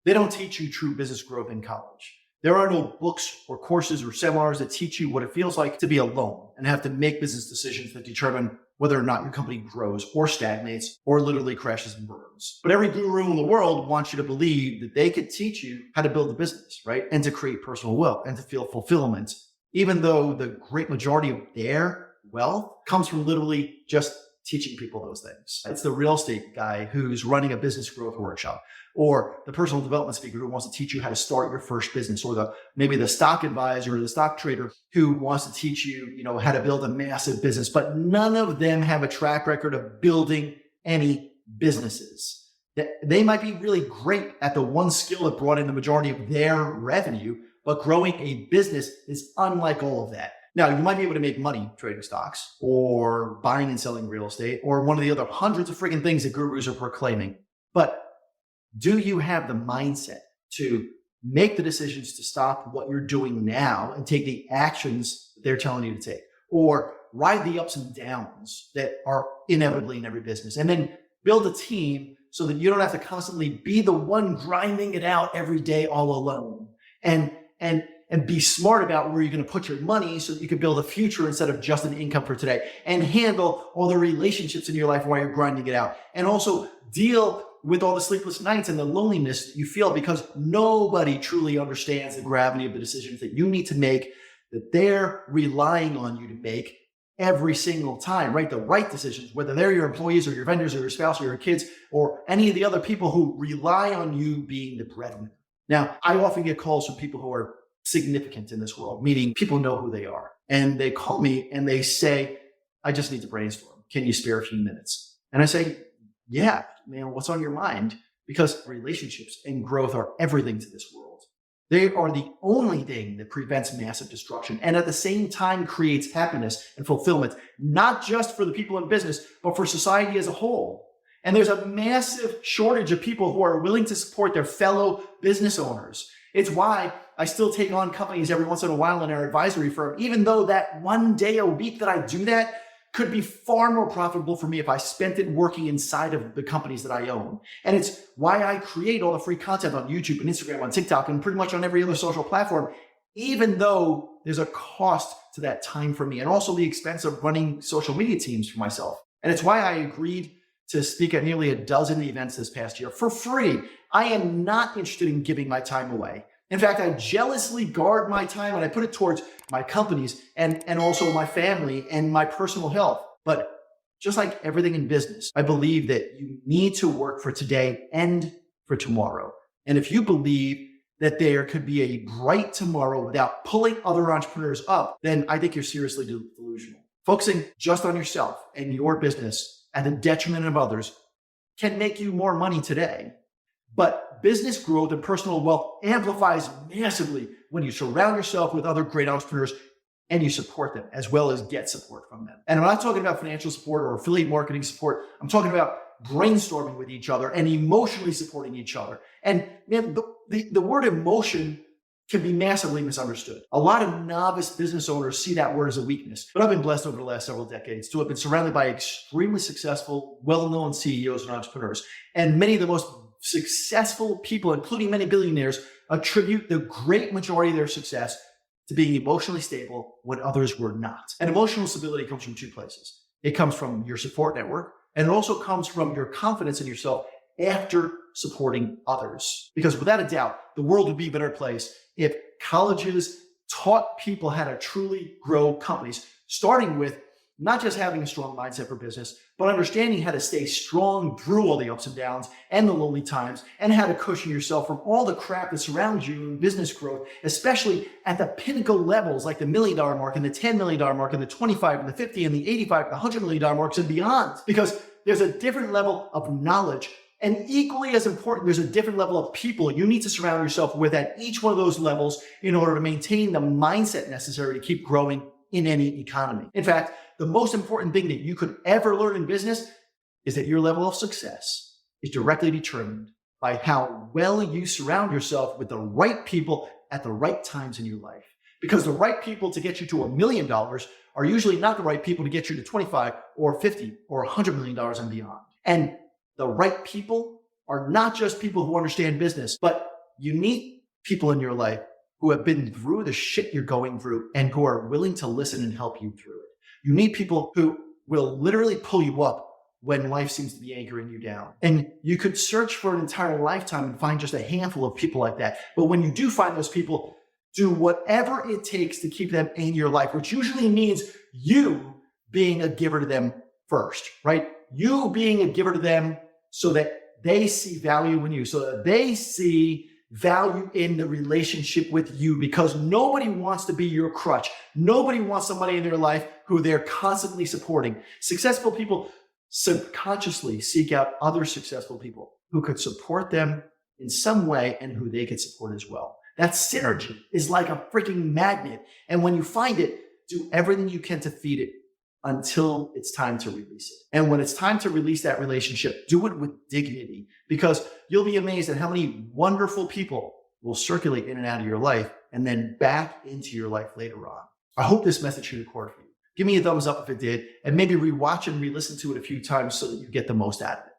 They don't teach you true business growth in college. There are no books or courses or seminars that teach you what it feels like to be alone and have to make business decisions that determine whether or not your company grows or stagnates or literally crashes and burns. But every guru in the world wants you to believe that they could teach you how to build a business, right? And to create personal wealth and to feel fulfillment, even though the great majority of their wealth comes from literally just teaching people those things. It's the real estate guy who's running a business growth workshop, or the personal development speaker who wants to teach you how to start your first business, or maybe the stock advisor or the stock trader who wants to teach you, how to build a massive business. But none of them have a track record of building any businesses. They might be really great at the one skill that brought in the majority of their revenue, but growing a business is unlike all of that. Now, you might be able to make money trading stocks or buying and selling real estate or one of the other hundreds of freaking things that gurus are proclaiming. But do you have the mindset to make the decisions to stop what you're doing now and take the actions they're telling you to take, or ride the ups and downs that are inevitably in every business, and then build a team so that you don't have to constantly be the one grinding it out every day all alone, and be smart about where you're going to put your money so that you can build a future instead of just an income for today, and handle all the relationships in your life while you're grinding it out, and also deal with all the sleepless nights and the loneliness that you feel because nobody truly understands the gravity of the decisions that you need to make, that they're relying on you to make every single time, right? The right decisions, whether they're your employees or your vendors or your spouse or your kids or any of the other people who rely on you being the breadwinner. Now, I often get calls from people who are significant in this world, meaning people know who they are. And they call me and they say, I just need to brainstorm. Can you spare a few minutes? And I say, yeah, man, what's on your mind? Because relationships and growth are everything to this world. They are the only thing that prevents massive destruction and at the same time creates happiness and fulfillment, not just for the people in business, but for society as a whole. And there's a massive shortage of people who are willing to support their fellow business owners. It's why I still take on companies every once in a while in our advisory firm, even though that one day a week that I do that could be far more profitable for me if I spent it working inside of the companies that I own. And it's why I create all the free content on YouTube and Instagram, on TikTok, and pretty much on every other social platform, even though there's a cost to that time for me and also the expense of running social media teams for myself. And it's why I agreed to speak at nearly a dozen events this past year for free. I am not interested in giving my time away. In fact, I jealously guard my time and I put it towards my companies and also my family and my personal health. But just like everything in business, I believe that you need to work for today and for tomorrow. And if you believe that there could be a bright tomorrow without pulling other entrepreneurs up, then I think you're seriously delusional. Focusing just on yourself and your business at the detriment of others can make you more money today. But business growth and personal wealth amplifies massively when you surround yourself with other great entrepreneurs and you support them as well as get support from them. And I'm not talking about financial support or affiliate marketing support. I'm talking about brainstorming with each other and emotionally supporting each other. And man, the word emotion can be massively misunderstood. A lot of novice business owners see that word as a weakness, but I've been blessed over the last several decades to have been surrounded by extremely successful, well-known CEOs and entrepreneurs. And many of the most successful people, including many billionaires, attribute the great majority of their success to being emotionally stable when others were not. And emotional stability comes from two places. It comes from your support network, and it also comes from your confidence in yourself after supporting others. Because without a doubt, the world would be a better place if colleges taught people how to truly grow companies, starting with not just having a strong mindset for business, but understanding how to stay strong through all the ups and downs and the lonely times, and how to cushion yourself from all the crap that surrounds you in business growth, especially at the pinnacle levels like the $1 million mark and the $10 million mark and the 25 and the 50 and the 85 and the $100 million marks and beyond. Because there's a different level of knowledge, and equally as important, there's a different level of people you need to surround yourself with at each one of those levels in order to maintain the mindset necessary to keep growing in any economy. In fact, the most important thing that you could ever learn in business is that your level of success is directly determined by how well you surround yourself with the right people at the right times in your life. Because the right people to get you to $1 million are usually not the right people to get you to 25 or 50 or $100 million and beyond. And the right people are not just people who understand business, but you need people in your life who have been through the shit you're going through and who are willing to listen and help you through it. You need people who will literally pull you up when life seems to be anchoring you down. And you could search for an entire lifetime and find just a handful of people like that. But when you do find those people, do whatever it takes to keep them in your life, which usually means you being a giver to them first, right? You being a giver to them so that they see value in you, so that they see value in the relationship with you, because nobody wants to be your crutch. Nobody wants somebody in their life who they're constantly supporting. Successful people subconsciously seek out other successful people who could support them in some way and who they could support as well. That synergy is like a freaking magnet. And when you find it, do everything you can to feed it until it's time to release it. And when it's time to release that relationship, do it with dignity, because you'll be amazed at how many wonderful people will circulate in and out of your life and then back into your life later on. I hope this message hit a chord for you. Give me a thumbs up if it did, and maybe rewatch and re-listen to it a few times so that you get the most out of it.